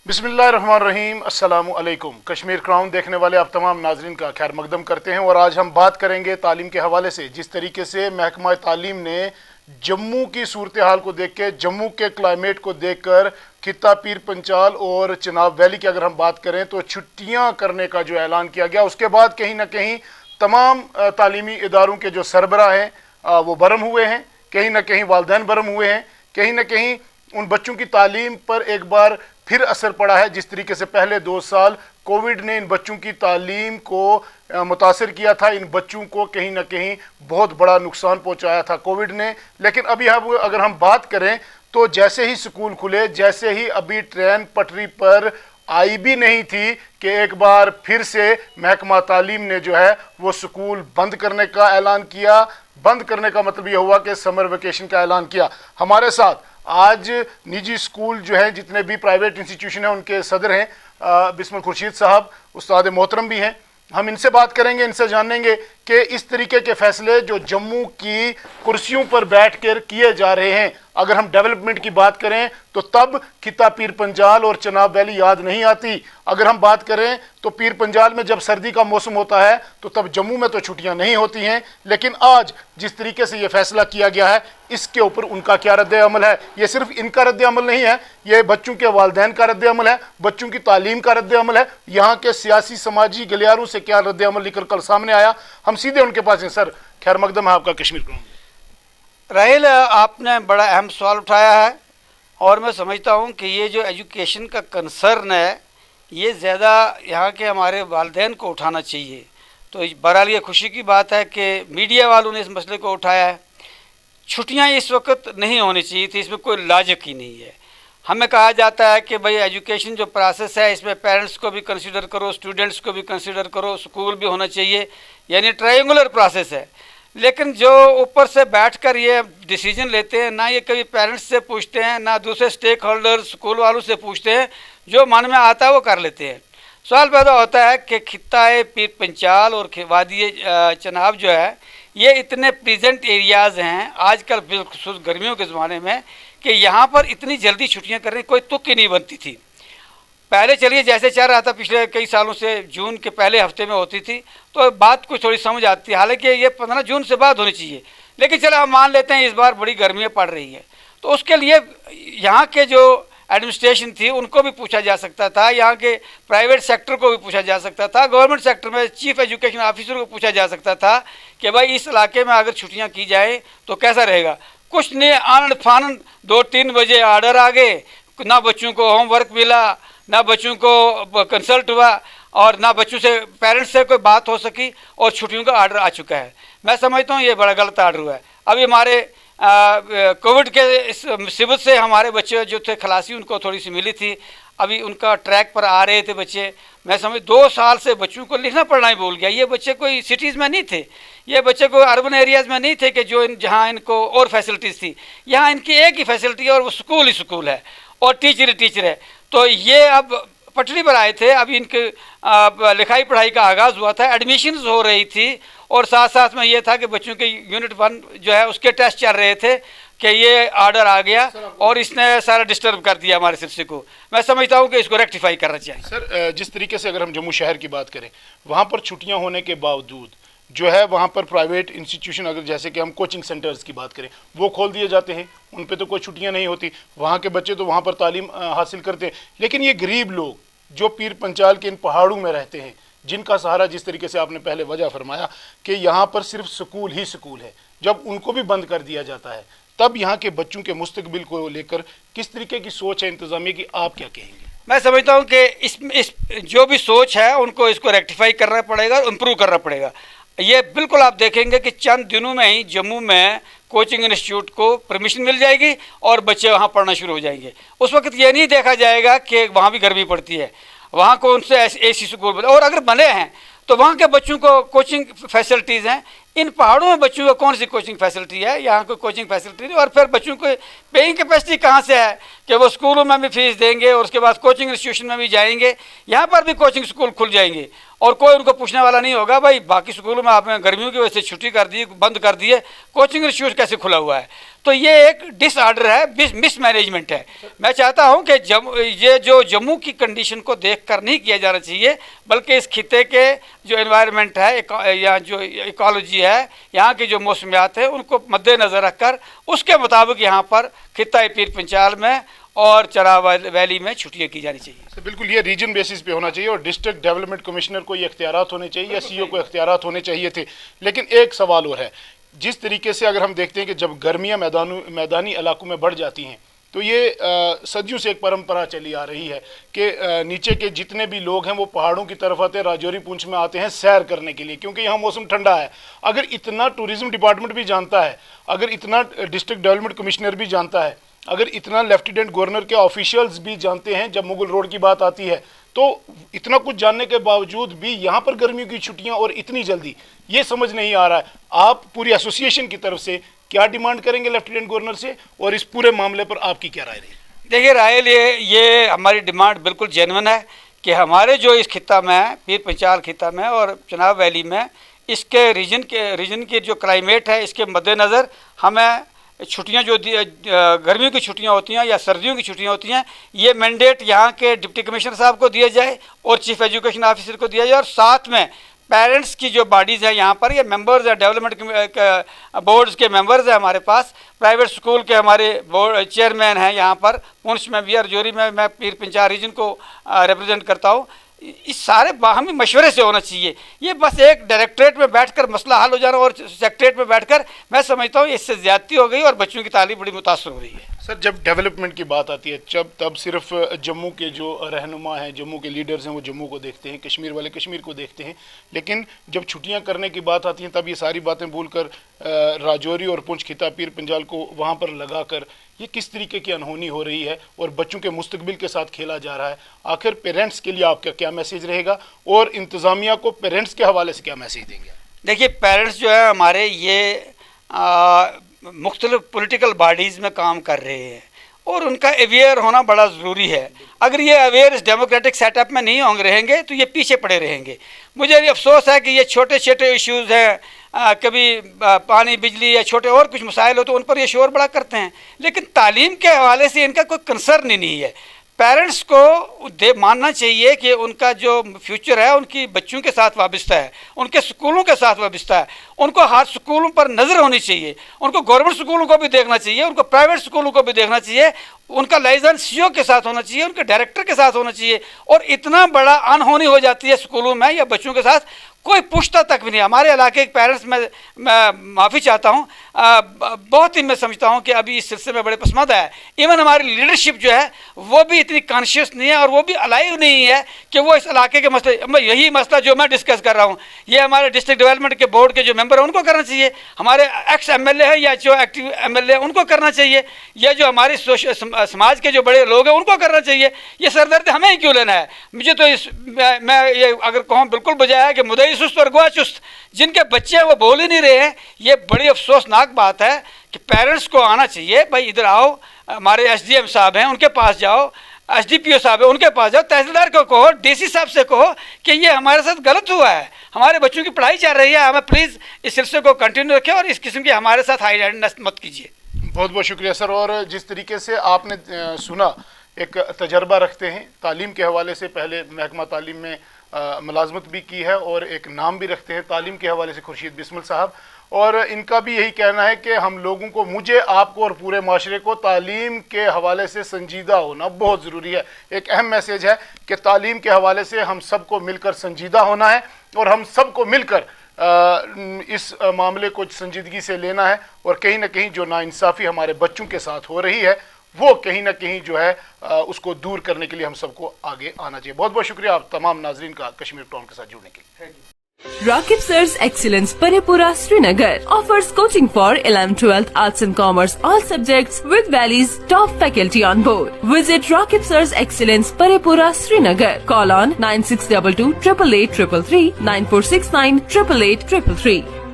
बिस्मिल्लाहिर्रहमानिर्रहीम अस्सलामु अलैकुम। कश्मीर क्राउन देखने वाले आप तमाम नाजरीन का खैर मकदम करते हैं और आज हम बात करेंगे तालीम के हवाले से। जिस तरीके से महकमा तालीम ने जम्मू की सूरत हाल को देख के, जम्मू के क्लाइमेट को देखकर खित्ता पीर पंचाल और चिनाब वैली की अगर हम बात करें तो छुट्टियां करने का जो ऐलान किया गया, उसके बाद कहीं ना कहीं तमाम तालीमी इदारों के जो सरबराह हैं वो बरम हुए हैं, कहीं ना कहीं वालिदैन बरम हुए हैं, कहीं ना कहीं उन बच्चों की तालीम पर एक बार फिर असर पड़ा है। जिस तरीके से पहले 2 साल कोविड ने इन बच्चों की तालीम को मुतासर किया था, इन बच्चों को कहीं ना कहीं बहुत बड़ा नुकसान पहुंचाया था कोविड ने। लेकिन अभी अगर हम बात करें तो जैसे ही स्कूल खुले, जैसे ही अभी ट्रेन पटरी पर आई भी नहीं थी कि एक बार फिर से महकमा तालीम ने जो है वो स्कूल बंद करने का ऐलान किया। बंद करने का मतलब ये हुआ कि समर वेकेशन का ऐलान किया। हमारे साथ आज निजी स्कूल जो है, जितने भी प्राइवेट इंस्टीट्यूशन हैं, उनके सदर हैं बिस्मिल खुर्शीद साहब, उस्ताद मोहतरम भी हैं। हम इनसे बात करेंगे, इनसे जानेंगे कि इस तरीके के फैसले जो जम्मू की कुर्सियों पर बैठ कर किए जा रहे हैं, अगर हम डेवलपमेंट की बात करें तो तब खित्ता पीर पंजाल और चिनाब वैली याद नहीं आती। अगर हम बात करें तो पीर पंजाल में जब सर्दी का मौसम होता है तो तब जम्मू में तो छुट्टियां नहीं होती हैं। लेकिन आज जिस तरीके से ये फैसला किया गया है, इसके ऊपर उनका क्या रद्द अमल है? ये सिर्फ इनका रद्द अमल नहीं है, ये बच्चों के वालिदैन का रद्द अमल है, बच्चों की तालीम का रद्द अमल है, यहाँ के सियासी समाजी गलियारों से क्या रद्द अमल निकल कर सामने आया। हम सीधे उनके पास हैं। सर, खैर मकदम है आपका कश्मीर क्राउन। राहिल, आपने बड़ा अहम सवाल उठाया है और मैं समझता हूँ कि ये जो एजुकेशन का कंसर्न है, ये ज़्यादा यहाँ के हमारे वालिदैन को उठाना चाहिए। तो बहरहाल ये खुशी की बात है कि मीडिया वालों ने इस मसले को उठाया है। छुट्टियाँ इस वक्त नहीं होनी चाहिए थी, इसमें कोई लॉजिक ही नहीं है। हमें कहा जाता है कि भाई एजुकेशन जो प्रोसेस है इसमें पेरेंट्स को भी कंसीडर करो, स्टूडेंट्स को भी कंसीडर करो, स्कूल भी होना चाहिए, यानी ट्रायंगुलर प्रोसेस है। लेकिन जो ऊपर से बैठकर ये डिसीजन लेते हैं, ना ये कभी पेरेंट्स से पूछते हैं, ना दूसरे स्टेक होल्डर स्कूल वालों से पूछते हैं, जो मन में आता है वो कर लेते हैं। सवाल पैदा होता है कि खित्ता पीर पंचाल और वादी चिनाब जो है, ये इतने प्रेजेंट एरियाज़ हैं आजकल बिलखुसूस गर्मियों के ज़माने में, कि यहाँ पर इतनी जल्दी छुट्टियाँ करने की कोई तुक ही नहीं बनती थी। पहले चलिए जैसे चल रहा था पिछले कई सालों से, जून के पहले हफ्ते में होती थी तो बात कुछ थोड़ी समझ आती है। हालांकि ये 15 जून से बाद होनी चाहिए, लेकिन चलो हम मान लेते हैं इस बार बड़ी गर्मियाँ पड़ रही हैं, तो उसके लिए यहाँ के जो एडमिनिस्ट्रेशन थी उनको भी पूछा जा सकता था, यहाँ के प्राइवेट सेक्टर को भी पूछा जा सकता था, गवर्नमेंट सेक्टर में चीफ एजुकेशन ऑफिसर को पूछा जा सकता था कि भाई इस इलाके में अगर छुट्टियाँ की जाए तो कैसा रहेगा। कुछ ने आनंद फानंद 2-3 बजे आर्डर आ गए, ना बच्चों को होमवर्क मिला, ना बच्चों को कंसल्ट हुआ और ना बच्चों से पेरेंट्स से कोई बात हो सकी और छुट्टियों का आर्डर आ चुका है। मैं समझता हूँ ये बड़ा गलत आर्डर हुआ है। अभी हमारे कोविड के इस मुसीबत से हमारे बच्चे जो थे खलासी, उनको थोड़ी सी मिली थी, अभी उनका ट्रैक पर आ रहे थे बच्चे। मैं समझ 2 साल से बच्चों को लिखना पढ़ना ही भूल गया। ये बच्चे कोई सिटीज़ में नहीं थे, ये बच्चे कोई अर्बन एरियाज़ में नहीं थे कि जो जहाँ इनको और फैसिलिटीज़ थी। यहाँ इनकी एक ही फैसिलिटी है और वो स्कूल ही स्कूल है और टीचर ही टीचर है। तो ये अब पटरी पर आए थे, अभी इनके लिखाई पढ़ाई का आगाज़ हुआ था, एडमिशन्स हो रही थी और साथ साथ में ये था कि बच्चों के यूनिट 1 जो है उसके टेस्ट चल रहे थे कि ये आर्डर आ गया और इसने सारा डिस्टर्ब कर दिया हमारे सिलसिले को। मैं समझता हूँ कि इसको रेक्टिफाई करना चाहिए। सर, जिस तरीके से अगर हम जम्मू शहर की बात करें, वहाँ पर छुट्टियाँ होने के बावजूद जो है वहाँ पर प्राइवेट इंस्टीट्यूशन, अगर जैसे कि हम कोचिंग सेंटर्स की बात करें, वो खोल दिए जाते हैं, उन पे तो कोई छुट्टियाँ नहीं होती, वहाँ के बच्चे तो वहाँ पर तालीम हासिल करते हैं। लेकिन ये गरीब लोग जो पीर पंचाल के इन पहाड़ों में रहते हैं, जिनका सहारा, जिस तरीके से आपने पहले वजह फरमाया कि यहाँ पर सिर्फ स्कूल ही स्कूल है, जब उनको भी बंद कर दिया जाता है तब यहाँ के बच्चों के मुस्तकबिल को लेकर किस तरीके की सोच है इंतजामिया की, आप क्या कहेंगे? मैं समझता हूँ कि इस जो भी सोच है उनको इसको रेक्टिफाई करना पड़ेगा, इम्प्रूव करना पड़ेगा। ये बिल्कुल आप देखेंगे कि चंद दिनों में ही जम्मू में कोचिंग इंस्टीट्यूट को परमिशन मिल जाएगी और बच्चे वहाँ पढ़ना शुरू हो जाएंगे। उस वक्त ये नहीं देखा जाएगा कि वहाँ भी गर्मी पड़ती है, वहाँ कौन से ऐसी स्कूल बने, और अगर बने हैं तो वहाँ के बच्चों को कोचिंग फैसिलिटीज़ हैं। इन पहाड़ों में बच्चों को कौन सी कोचिंग फैसिलिटी है? यहाँ कोई कोचिंग फैसिलिटी नहीं। और फिर बच्चों को पेइंग कैपेसिटी कहाँ से है कि वो स्कूलों में भी फीस देंगे और उसके बाद कोचिंग इंस्टीट्यूशन में भी जाएंगे, यहाँ पर भी कोचिंग स्कूल खुल जाएंगे और कोई उनको पूछने वाला नहीं होगा भाई बाकी स्कूलों में आपने गर्मियों की वजह से छुट्टी कर दी, बंद कर दी है, कोचिंग इंस्टीट्यूट कैसे खुला हुआ है। تو یہ ایک ڈس آرڈر ہے, مس مینجمنٹ ہے. میں چاہتا ہوں کہ یہ جو جموں کی کنڈیشن کو دیکھ کر نہیں کیا جانا چاہیے, بلکہ اس خطے کے جو انوائرمنٹ ہے یا جو ایکالوجی ہے, یہاں کے جو موسمیات ہیں, ان کو مد نظر رکھ کر اس کے مطابق یہاں پر خطہ پیر پنچال میں اور چراغ ویلی میں چھٹیاں کی جانی چاہیے. بالکل, یہ ریجن بیسس پہ ہونا چاہیے اور ڈسٹرکٹ ڈیولپمنٹ کمشنر کو یہ اختیارات ہونے چاہیے یا سی او کو اختیارات ہونے چاہیے تھے. لیکن ایک سوال اور ہے, جس طریقے سے اگر ہم دیکھتے ہیں کہ جب گرمیاں میدانی علاقوں میں بڑھ جاتی ہیں تو یہ صدیوں سے ایک پرمپرا چلی آ رہی ہے کہ نیچے کے جتنے بھی لوگ ہیں وہ پہاڑوں کی طرف آتے ہیں, راجوری پونچھ میں آتے ہیں سیر کرنے کے لیے, کیونکہ یہاں موسم ٹھنڈا ہے. اگر اتنا ٹورزم ڈپارٹمنٹ بھی جانتا ہے, اگر اتنا ڈسٹرکٹ ڈیولپمنٹ کمشنر بھی جانتا ہے, اگر اتنا لیفٹیننٹ گورنر کے آفیشیلز بھی جانتے ہیں جب مغل روڈ کی بات آتی ہے, تو اتنا کچھ جاننے کے باوجود بھی یہاں پر گرمیوں کی چھٹیاں اور اتنی جلدی, یہ سمجھ نہیں آ رہا ہے. آپ پوری ایسوسیشن کی طرف سے کیا ڈیمانڈ کریں گے لیفٹیننٹ گورنر سے, اور اس پورے معاملے پر آپ کی کیا رائے رہی؟ دیکھیے رائل, یہ ہماری ڈیمانڈ بالکل جینون ہے کہ ہمارے جو اس خطہ میں پیر پنچال خطہ میں اور چناب ویلی میں اس کے ریجن کے جو کلائمیٹ ہے, اس کے مد نظر ہمیں چھٹیاں جو گرمیوں کی چھٹیاں ہوتی ہیں یا سردیوں کی چھٹیاں ہوتی ہیں, یہ مینڈیٹ یہاں کے ڈپٹی کمشنر صاحب کو دیا جائے اور چیف ایجوکیشن آفیسر کو دیا جائے, اور ساتھ میں پیرنٹس کی جو باڈیز ہیں یہاں پر, یہ ممبرز ہیں ڈیولپمنٹ بورڈز کے ممبرز ہیں ہمارے پاس, پرائیویٹ سکول کے ہمارے بورڈ چیئرمین ہیں یہاں پر پونچھ میں بھی, اور جوری میں پیر پنچال ریجن کو ریپرزینٹ کرتا ہوں. اس سارے باہمی مشورے سے ہونا چاہیے. یہ بس ایک ڈائریکٹریٹ میں بیٹھ کر مسئلہ حل ہو جانا اور سیکٹریٹ میں بیٹھ کر, میں سمجھتا ہوں اس سے زیادتی ہو گئی اور بچوں کی تعلیم بڑی متاثر ہو رہی ہے. سر, جب ڈیولپمنٹ کی بات آتی ہے تب صرف جموں کے جو رہنما ہیں, جموں کے لیڈرز ہیں, وہ جموں کو دیکھتے ہیں, کشمیر والے کشمیر کو دیکھتے ہیں. لیکن جب چھٹیاں کرنے کی بات آتی ہیں تب یہ ساری باتیں بھول کر راجوری اور پونچھ خطہ پیر پنجال کو وہاں پر لگا کر یہ کس طریقے کی انہونی ہو رہی ہے اور بچوں کے مستقبل کے ساتھ کھیلا جا رہا ہے. آخر پیرنٹس کے لیے آپ کا کیا میسیج رہے گا اور انتظامیہ کو پیرنٹس کے حوالے سے کیا میسیج دیں گے؟ دیکھیے, پیرنٹس جو ہے ہمارے یہ مختلف پولیٹیکل باڈیز میں کام کر رہے ہیں اور ان کا اویئر ہونا بڑا ضروری ہے. اگر یہ اویئر اس ڈیموکریٹک سیٹ اپ میں نہیں رہیں گے تو یہ پیچھے پڑے رہیں گے. مجھے یہ افسوس ہے کہ یہ چھوٹے چھوٹے ایشوز ہیں, کبھی پانی بجلی یا چھوٹے اور کچھ مسائل ہو تو ان پر یہ شور بڑا کرتے ہیں, لیکن تعلیم کے حوالے سے ان کا کوئی کنسرن ہی نہیں ہے. پیرنٹس کو ماننا چاہیے کہ ان کا جو فیوچر ہے ان کی بچوں کے ساتھ وابستہ ہے, ان کے سکولوں کے ساتھ وابستہ ہے. ان کو ہر سکولوں پر نظر ہونی چاہیے, ان کو گورنمنٹ سکولوں کو بھی دیکھنا چاہیے, ان کو پرائیویٹ سکولوں کو بھی دیکھنا چاہیے, ان کا لائزنس سی او کے ساتھ ہونا چاہیے, ان کے ڈائریکٹر کے ساتھ ہونا چاہیے. اور اتنا بڑا انہونی ہو جاتی ہے سکولوں میں یا بچوں کے ساتھ, کوئی پوچھتا تک بھی نہیں. ہمارے علاقے کے پیرنٹس میں معافی چاہتا ہوں, بہت ہی میں سمجھتا ہوں کہ ابھی اس سلسلے میں بڑے پسماندہ ہے. ایون ہماری لیڈرشپ جو ہے وہ بھی اتنی کانشیس نہیں ہے اور وہ بھی الائیو نہیں ہے کہ وہ اس علاقے کے مسئلے, یہی مسئلہ جو میں ڈسکس کر رہا ہوں یہ ہمارے ڈسٹرکٹ ڈیولپمنٹ کے بورڈ کے جو ممبر ہیں ان کو کرنا چاہیے, ہمارے ایکس ایم ایل اے ہیں یا جو ایکٹیو ایم ایل اے ان کو کرنا چاہیے, یا جو ہماری سماج کے جو بڑے لوگ ہیں ان کو کرنا چاہیے. یہ سردرد ہمیں ہی کیوں لینا ہے؟ مجھے تو میں یہ اگر کہوں بالکل بجایا کہ مدعی سست اور گواہ چست, جن کے بچے ہیں وہ بول ہی نہیں رہے ہیں. یہ بڑی افسوسناک بات ہے کہ پیرنٹس کو آنا چاہیے, بھائی ادھر آؤ, ہمارے ایس ڈی ایم صاحب ہیں ان کے پاس جاؤ, ایس ڈی پی او صاحب ہیں ان کے پاس جاؤ, تحصیلدار کو کہو, ڈی سی صاحب سے کہو کہ یہ ہمارے ساتھ غلط ہوا ہے, ہمارے بچوں کی پڑھائی چل رہی ہے, ہمیں پلیز اس سلسلے کو کنٹینیو رکھیں اور اس قسم کے ہمارے ساتھ ہائی ہینڈنس مت کیجیے. بہت بہت شکریہ سر. اور جس طریقے سے آپ نے سنا, ایک تجربہ رکھتے ہیں تعلیم کے حوالے سے, پہلے محکمہ تعلیم میں ملازمت بھی کی ہے اور ایک نام بھی رکھتے ہیں تعلیم کے حوالے سے, خورشید بسمل صاحب. اور ان کا بھی یہی کہنا ہے کہ ہم لوگوں کو, مجھے, آپ کو اور پورے معاشرے کو تعلیم کے حوالے سے سنجیدہ ہونا بہت ضروری ہے. ایک اہم میسیج ہے کہ تعلیم کے حوالے سے ہم سب کو مل کر سنجیدہ ہونا ہے اور ہم سب کو مل کر اس معاملے کو سنجیدگی سے لینا ہے. اور کہیں نہ کہیں جو ناانصافی ہمارے بچوں کے ساتھ ہو رہی ہے وہ کہیں نہ کہیں جو ہے اس کو دور کرنے کے لیے ہم سب کو آگے آنا چاہیے. بہت بہت شکریہ آپ تمام ناظرین کا کشمیر ٹاؤن کے ساتھ جڑنے کے لیے. Rakib Sir's Excellence Parepura Srinagar offers coaching for 11th, 12th, Arts and Commerce, all subjects with Valley's top faculty on board. Visit Rakib Sir's Excellence Parepura Srinagar. Call on 9622 888 333 9469 888 333.